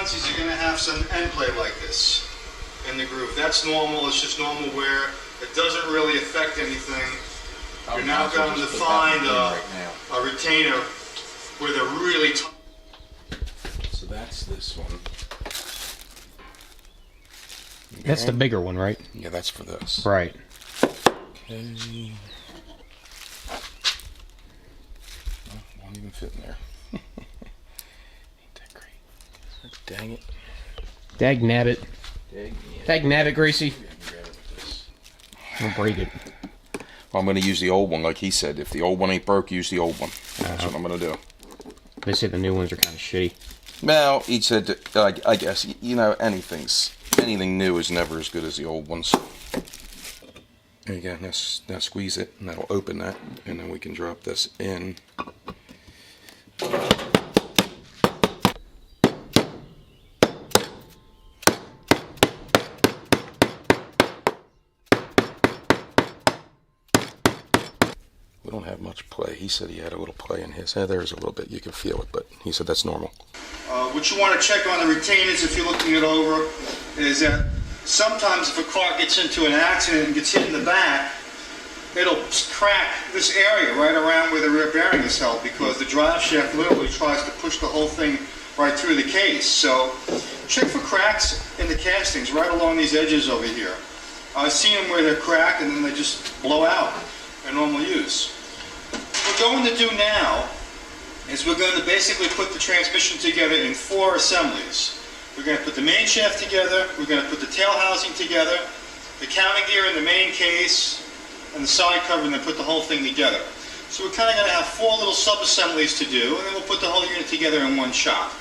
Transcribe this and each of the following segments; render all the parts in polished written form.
Muncies, you're going to have some end play like this in the groove. That's normal. It's just normal wear. It doesn't really affect anything. You're now going to find a retainer where they're really tight. So that's this one. That's the bigger one, right? Yeah, that's for this. Right. Okay. Oh, won't even fit in there. Ain't that great? Dang it. Dag nabbit. Dag nabbit, Gracie. I'll break it. Well, I'm going to use the old one, like he said. If the old one ain't broke, use the old one. That's what I'm going to do. They say the new ones are kind of shitty. Well, he said, I guess, you know, anything new is never as good as the old ones. There you go. Now squeeze it, and that'll open that, and then we can drop this in. We don't have much play. He said he had a little play in his. There's a little bit. You can feel it, but he said that's normal. What you want to check on the retainers if you're looking it over is that sometimes if a car gets into an accident and gets hit in the back, it'll crack this area right around where the rear bearing is held because the drive shaft literally tries to push the whole thing right through the case. So check for cracks in the castings right along these edges over here. I've seen them where they're cracked and then they just blow out in normal use. What we're going to do now is we're going to basically put the transmission together in 4 assemblies. We're going to put the main shaft together, we're going to put the tail housing together, the counting gear in the main case, and the side cover, and then put the whole thing together. So we're kind of going to have 4 little sub-assemblies to do, and then we'll put the whole unit together in one shot.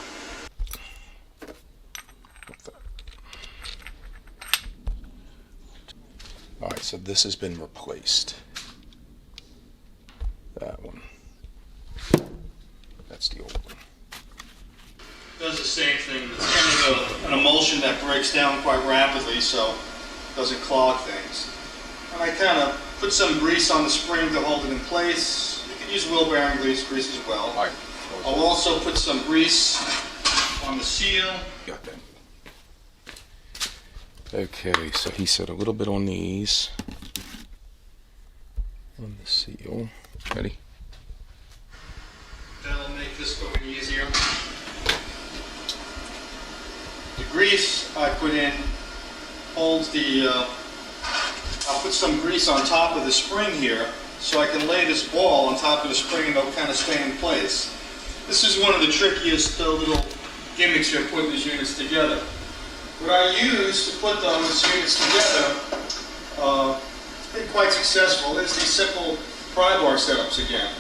Alright, so this has been replaced. That one. That's the old one. Does the same thing. It's kind of an emulsion that breaks down quite rapidly, so it doesn't clog things. And I kind of put some grease on the spring to hold it in place. You can use wheel bearing grease as well. All right. I'll also put some grease on the seal. Got that. Okay, so he said a little bit on these. On the seal. Ready? That'll make this going easier. The grease I put in holds the, I'll put some grease on top of the spring here so I can lay this ball on top of the spring and it'll kind of stay in place. This is one of the trickiest little gimmicks here putting these units together. What I use to put those units together, it's been quite successful, is these simple pry bar setups again.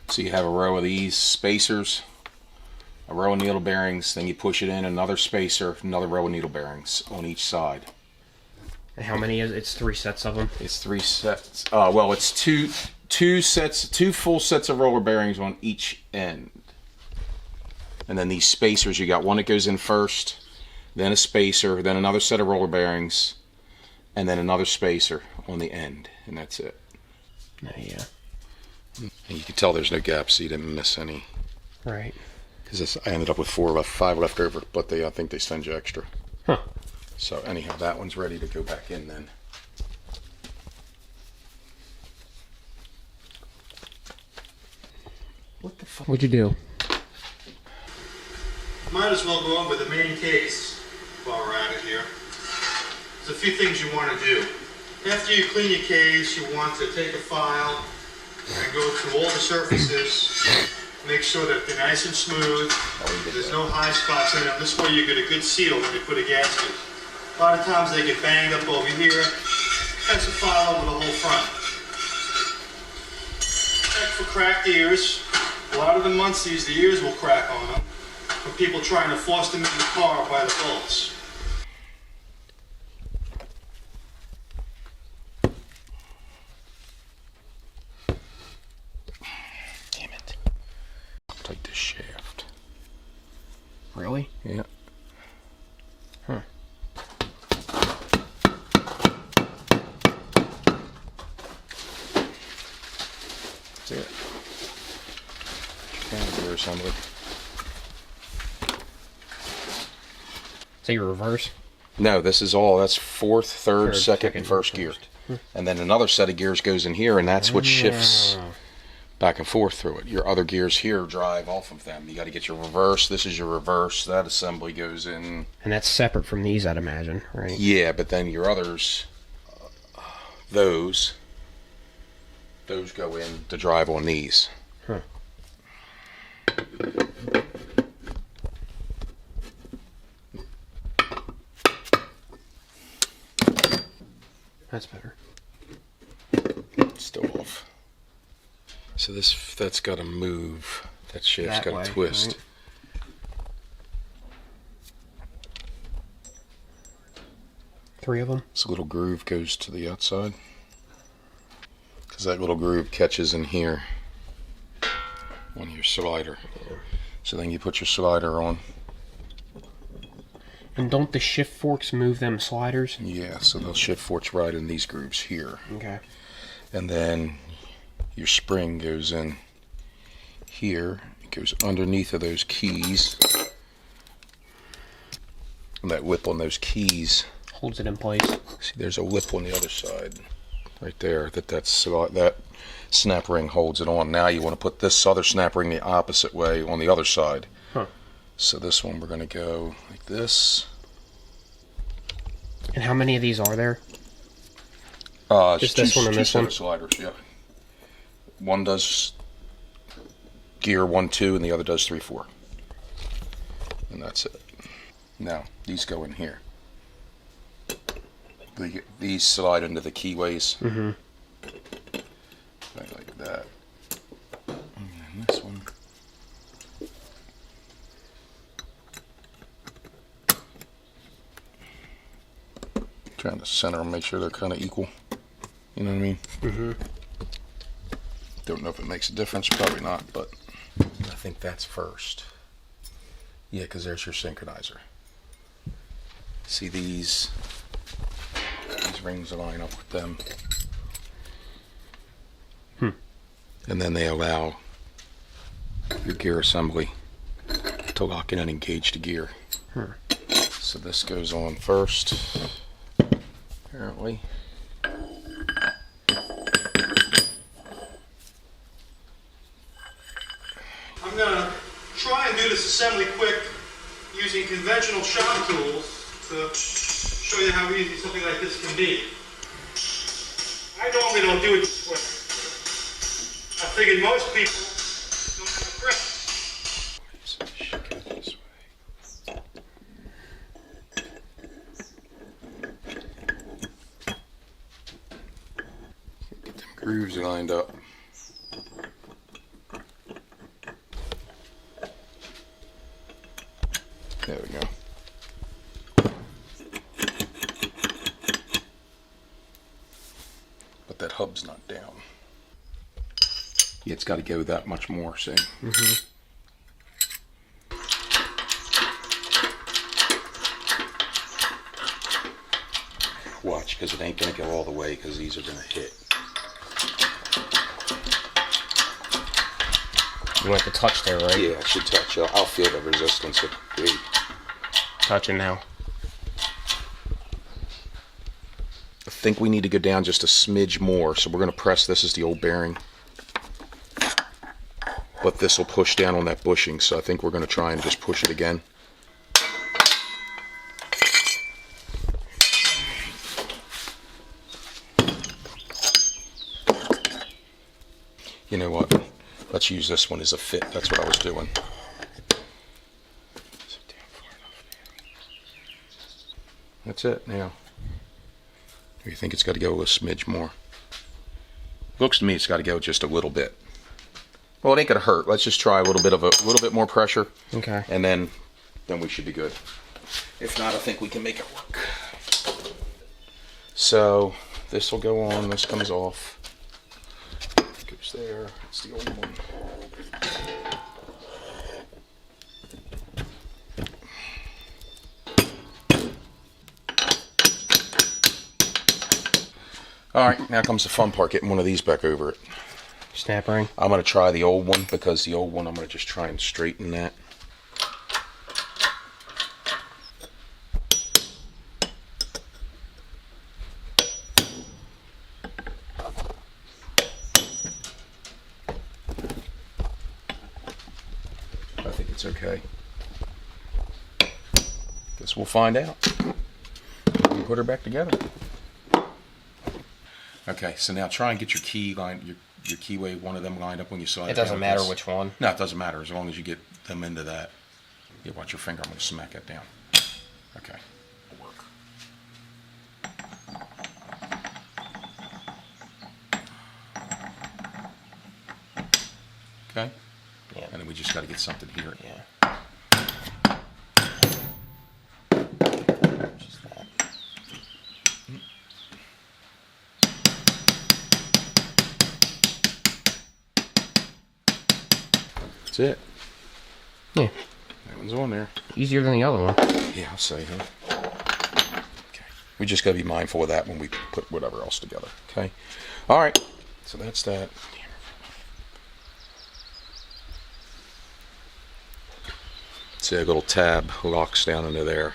So you have a row of these spacers, a row of needle bearings, then you push it in, another spacer, another row of needle bearings on each side. And how many is it? It's 3 sets of them? It's 3 sets. Well, it's two full sets of roller bearings on each end. And then these spacers, you got one that goes in first, then a spacer, then another set of roller bearings, and then another spacer on the end, and that's it. Yeah. And you can tell there's no gaps, so you didn't miss any. Right. Because I ended up with 5 left over, but I think they send you extra. Huh. So anyhow, that one's ready to go back in then. What the fuck would you do? Might as well go over the main case while we're at it here. There's a few things you want to do. After you clean your case, you want to take a file and go through all the surfaces, make sure that they're nice and smooth, there's no high spots in them. This way you get a good seal when you put a gasket. A lot of times they get banged up over here. That's a file over the whole front. Check for cracked ears. A lot of the Muncies, the ears will crack on them from people trying to force them in the car by the bolts. Damn it. Tight this shaft. Really? Yeah. Huh. That's it. Counter gear assembly. So you reverse? No, this is all, that's fourth, third, second, and first gear. first. And then another set of gears goes in here, and that's what shifts back and forth through it. Your other gears here drive off of them. You got to get your reverse. This is your reverse. That assembly goes in. And that's separate from these, I'd imagine, right? Yeah, but then your others, those go in to drive on these. Huh. That's better. Still off. So that's got to move. That shaft's got to twist. Right? Three of them? This little groove goes to the outside. Because that little groove catches in here on your slider. So then you put your slider on. And don't the shift forks move them sliders? Yeah, so they'll shift forks right in these grooves here. Okay. And then your spring goes in here. It goes underneath of those keys. And that lip on those keys Holds it in place. see, there's a lip on the other side right there that snap ring holds it on. Now you want to put this other snap ring the opposite way on the other side. Huh. So this one we're going to go like this. And how many of these are there? Just this one and this one? sliders, yeah. One does gear 1, 2, and the other does 3, 4. And that's it. Now, these go in here. These slide into the keyways. Mm-hmm. Like that. And then this one. Trying to center them, make sure they're kind of equal. You know what I mean? Mm-hmm. Don't know if it makes a difference, probably not, but I think that's first. Yeah, because there's your synchronizer. See these rings line up with them. And then they allow your gear assembly to lock in and engage the gear. So this goes on first, apparently. I'm gonna try and do this assembly quick using conventional shop tools to show you how easy something like this can be. I normally don't do it this way. I figured most people don't have a press. Get them grooves lined up. There we go. But that hub's not down. Yeah, it's got to go that much more, see? Mm-hmm. Watch, because it ain't going to go all the way, because these are going to hit. You want the touch there, right? Yeah, it should touch. I'll feel the resistance of the Touching now. I think we need to go down just a smidge more, so we're going to press this as the old bearing. But this will push down on that bushing, so I think we're going to try and just push it again. You know what? Let's use this one as a fit. That's what I was doing. That's it now. Or you think it's got to go a smidge more? Looks to me it's got to go just a little bit. Well, it ain't gonna hurt. Let's just try a little bit more pressure. Okay. And then we should be good. If not, I think we can make it work. So this will go on. This comes off. Goes there. It's the old one. All right, now comes the fun part, getting one of these back over it. Snap ring. I'm going to try the old one, because the old one I'm going to just try and straighten that. okay. Guess we'll find out. We'll put her back together. Okay, so now try and get your key line, your keyway, one of them lined up when you slide It doesn't down matter this. which one. No, it doesn't matter as long as you get them into that. Yeah, watch your finger. I'm going to smack that down. Okay. It'll work. Okay. Yeah. And then we just got to get something here. Yeah. Just that. That's it. Yeah. That one's on there. Easier than the other one. Yeah, I'll say, huh? Okay. We just got to be mindful of that when we put whatever else together. Okay. All right. So that's that. See, a little tab locks down into there.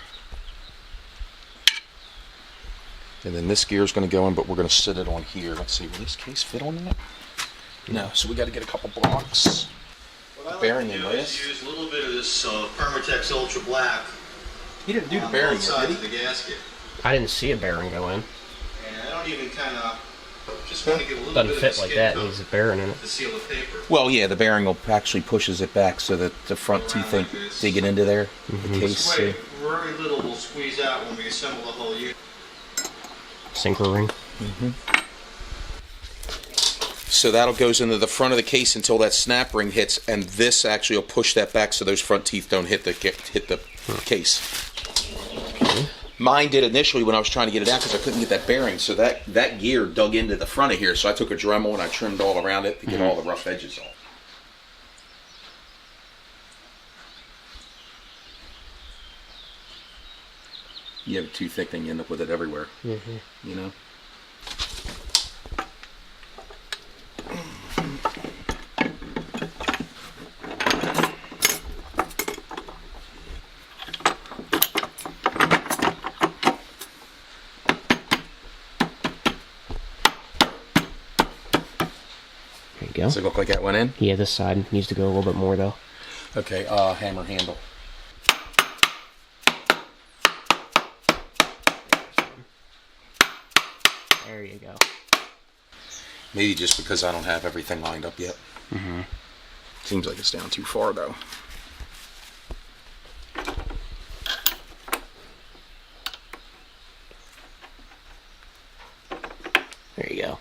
And then this gear is going to go in, but we're going to sit it on here. Let's see, will this case fit on that? No, so we got to get a couple blocks. What I Bearing like to in do this. is use a little bit of this Permatex Ultra Black He didn't do the on bearing both yet, sides did of he? the gasket. I didn't see a bearing go in. And I don't even kind of, just want to get a little Doesn't bit fit of a like skin that. It coat needs a bearing in it. to seal the paper. Well, yeah, the bearing will actually pushes it back so that the front teeth ain't digging into there. The case. This way, very little will squeeze out when we assemble the whole unit. Synchro ring. So that'll goes into the front of the case until that snap ring hits, and this actually will push that back so those front teeth don't hit the case. Mine did initially when I was trying to get it out because I couldn't get that bearing, so that gear dug into the front of here. So I took a Dremel and I trimmed all around it to get all the rough edges off. You have it too thick, then you end up with it everywhere. You know. There you go. Does it look like that went in? Yeah, this side needs to go a little bit more though. Okay, hammer handle. There you go. Maybe just because I don't have everything lined up yet. Seems like it's down too far though. There you go.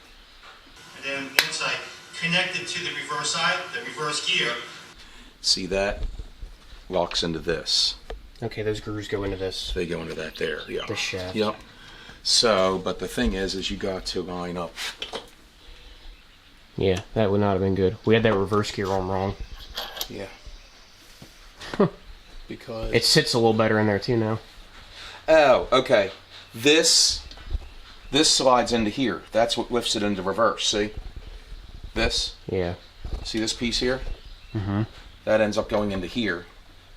And then once I connect it to the reverse side, the reverse gear, See that? Locks into this. Okay, those grooves go into this. They go into that there. Yeah. The shaft. Yep. So, but the thing is you got to line up. Yeah, that would not have been good. We had that reverse gear on wrong. Yeah. Because It sits a little better in there too now. oh, okay. This slides into here. That's what lifts it into reverse. See? This. Yeah. See this piece here? That ends up going into here,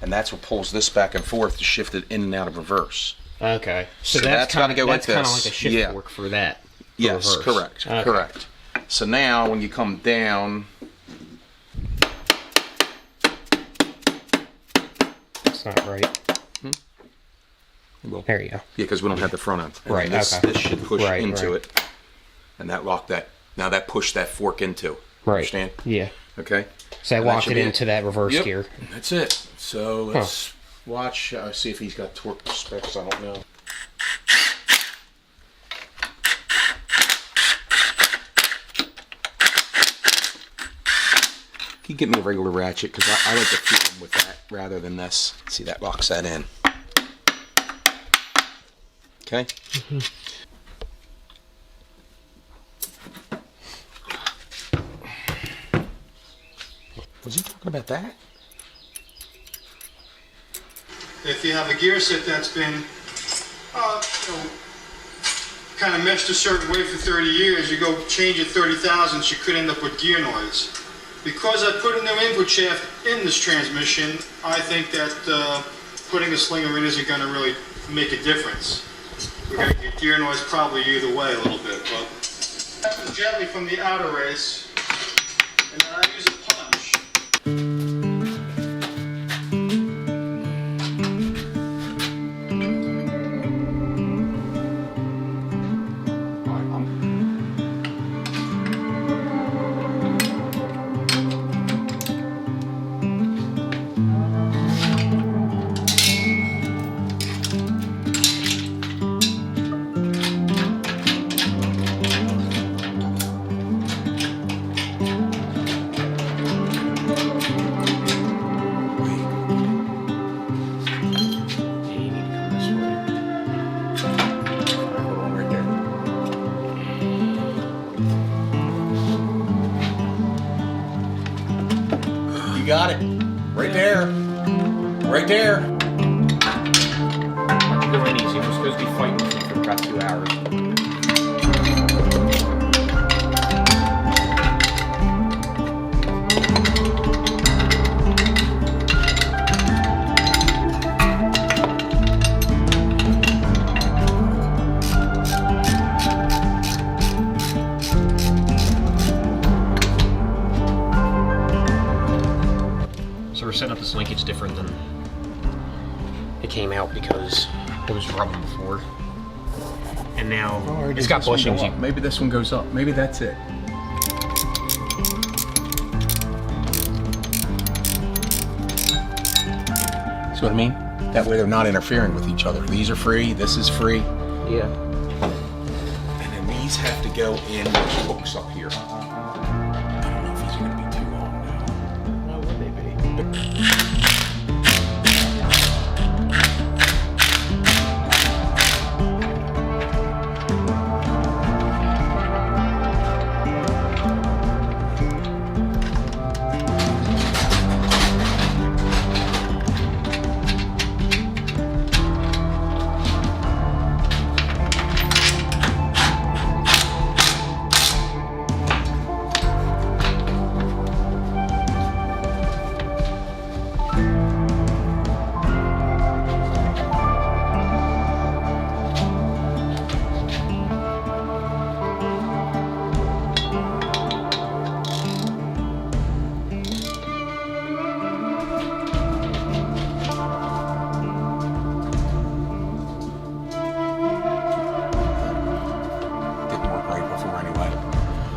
and that's what pulls this back and forth to shift it in and out of reverse. Okay. So, So that's that's gotta kind go of like that's kind of this. like a shift Yeah. fork for that. for Yes, reverse. correct. Okay. Correct. So now when you come down, That's not right. well, There you go. yeah, because we don't have the front end. And Right, then this, okay. this should push Right, into right. it, and that locked that. Now that pushed that fork into. Right. Understand? Yeah. Okay. So I And that locked should it be into that reverse Yep. gear. That's it. So let's watch. See if he's got torque specs. I don't know. Can you get me a regular ratchet? Because I like to feel them with that rather than this. See, that locks that in. Okay. Was he talking about that? if you have a gear set that's been, kind of meshed a certain way for 30 years, you go change it 30 thousandths, you could end up with gear noise. Because I put a new input shaft in this transmission, I think that putting a slinger in isn't going to really make a difference. We're going to get gear noise probably either way a little bit, but happens gently from the outer race, and then I use a punch. care. Going easy. We're supposed to be fighting with you for about 2 hours. So we're setting up this linkage different than it came out because it was rubbing before. And now it's got bushings. Maybe this one goes up. Maybe that's it. See what I mean? That way they're not interfering with each other. These are free, this is free. Yeah. And then these have to go in those hooks up here. I don't know if these are gonna be too long now. How would they be?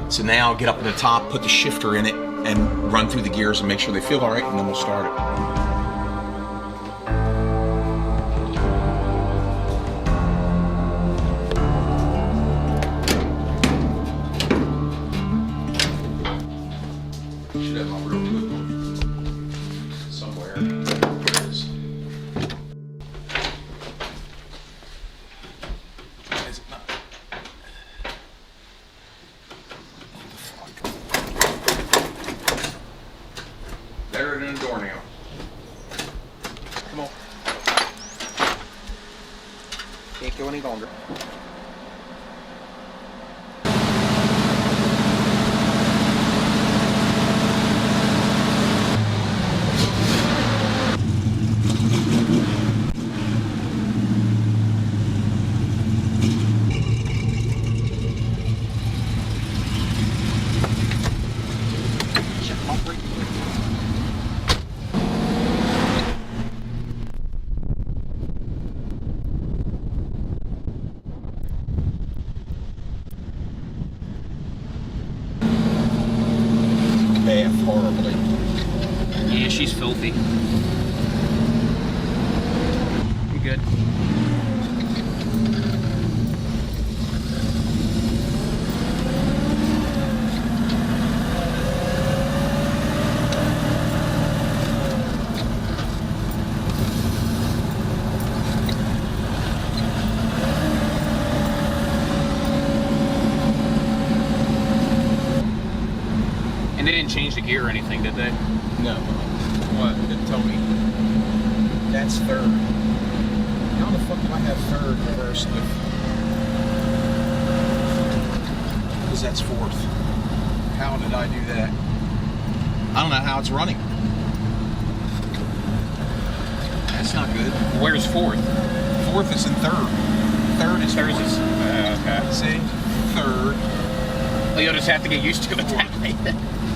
So now get up at the top, put the shifter in it, and run through the gears and make sure they feel all right, and then we'll start it. Should have my real good one somewhere. There it is. Is it not? Better than a doornail. Come on. Can't go any longer. Horribly. Yeah, she's filthy. You good? They didn't change the gear or anything, did they? No. What? Didn't tell me. That's third. How the fuck do I have third reverse if... Because that's fourth. How did I do that? I don't know how it's running. That's not good. Where's fourth? Fourth is in third. Third is Third fourth. is... okay. See? Third. Well, you'll just have to get used to it that way.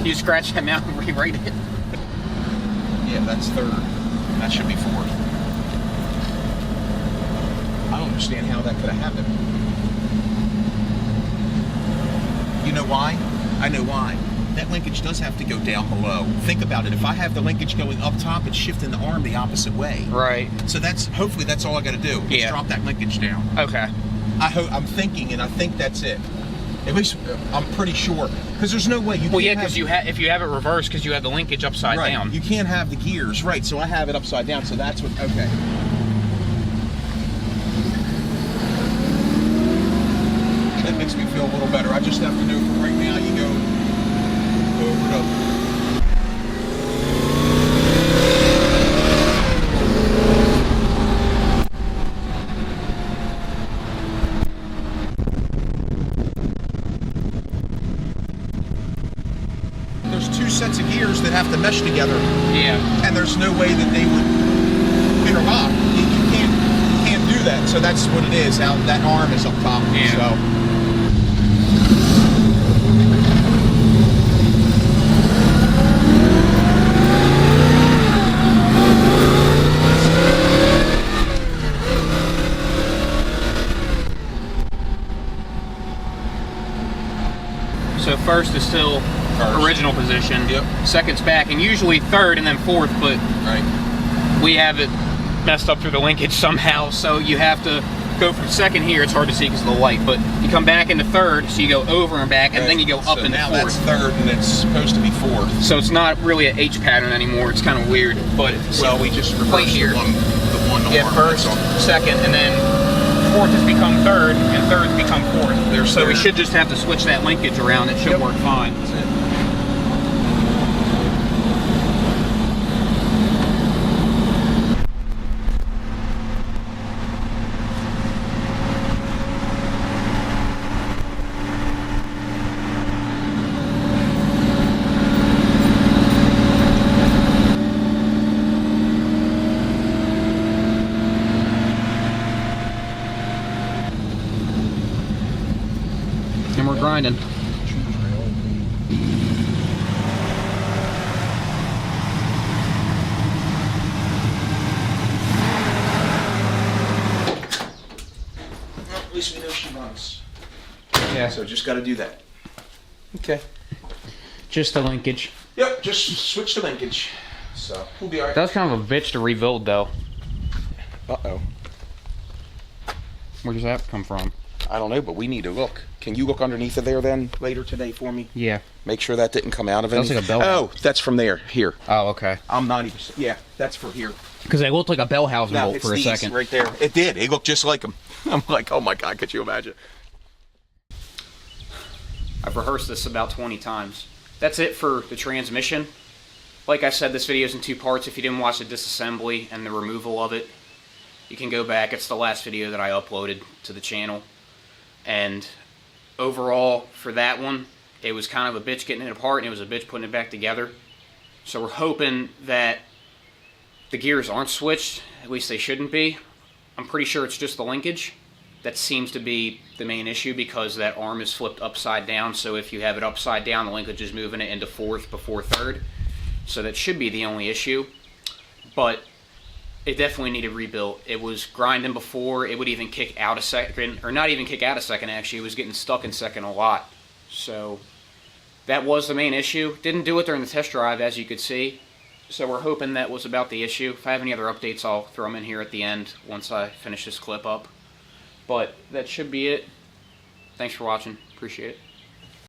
You scratch them out and rewrite it. Yeah, that's third. That should be fourth. I don't understand how that could have happened. You know why? I know why. That linkage does have to go down below. Think about it. If I have the linkage going up top, it's shifting the arm the opposite way. Right. So hopefully that's all I got to do. Yeah. Is drop that linkage down. Okay. I'm thinking, and I think that's it. At least I'm pretty sure, because there's no way you. Well, yeah, because if you have it reversed, because you have the linkage upside down. You can't have the gears, right? So I have it upside down. So that's what. Okay. That makes me feel a little better. I just have to know for right now. You go over it up. to mesh together. Yeah. And there's no way that they would interlock. You can't do that. So that's what it is. Now that arm is up top. Yeah. So. So first is still original position. Yep. Second's back, and usually third and then fourth, but Right. we have it messed up through the linkage somehow, so you have to go from second here. It's hard to see because of the light, but you come back into third, so you go over and back, and then you go up so into now fourth. that's third, and it's supposed to be fourth. So it's not really an H pattern anymore. It's kind of weird, but Well, we just plate reversed here. the one Yeah, arm, first, that's all. second, and then fourth has become third, and third has become fourth. There's So we third. should just have to switch that linkage around. It should work fine. That's it. And we're grinding. Well, at least we know she runs. Yeah. So just got to do that. Okay. Just the linkage. Yep, just switch the linkage. So we'll be all right. That was kind of a bitch to rebuild, though. Uh-oh. Where does that come from? I don't know, but we need to look. Can you look underneath of there then later today for me? Yeah. Make sure that didn't come out of it. That's like a bell. Oh, that's from there. Here. Oh, okay. I'm 90%. Yeah, that's for here. Because they looked like a Bellhausen No, bolt it's for a these second. right there. It did. It looked just like them. I'm like, oh my God, could you imagine? I've rehearsed this about 20 times. That's it for the transmission. Like I said, this video is in two parts. If you didn't watch the disassembly and the removal of it, you can go back. It's the last video that I uploaded to the channel. And overall, for that one, it was kind of a bitch getting it apart, and it was a bitch putting it back together. So we're hoping that the gears aren't switched. At least they shouldn't be. I'm pretty sure it's just the linkage. That seems to be the main issue because that arm is flipped upside down. So if you have it upside down, the linkage is moving it into fourth before third. So that should be the only issue. But it definitely needed rebuilt. It was grinding before. It would even kick out a second, or not even kick out a second, actually. It was getting stuck in second a lot. So that was the main issue. Didn't do it during the test drive, as you could see. So we're hoping that was about the issue. If I have any other updates, I'll throw them in here at the end once I finish this clip up. But that should be it. Thanks for watching. Appreciate it.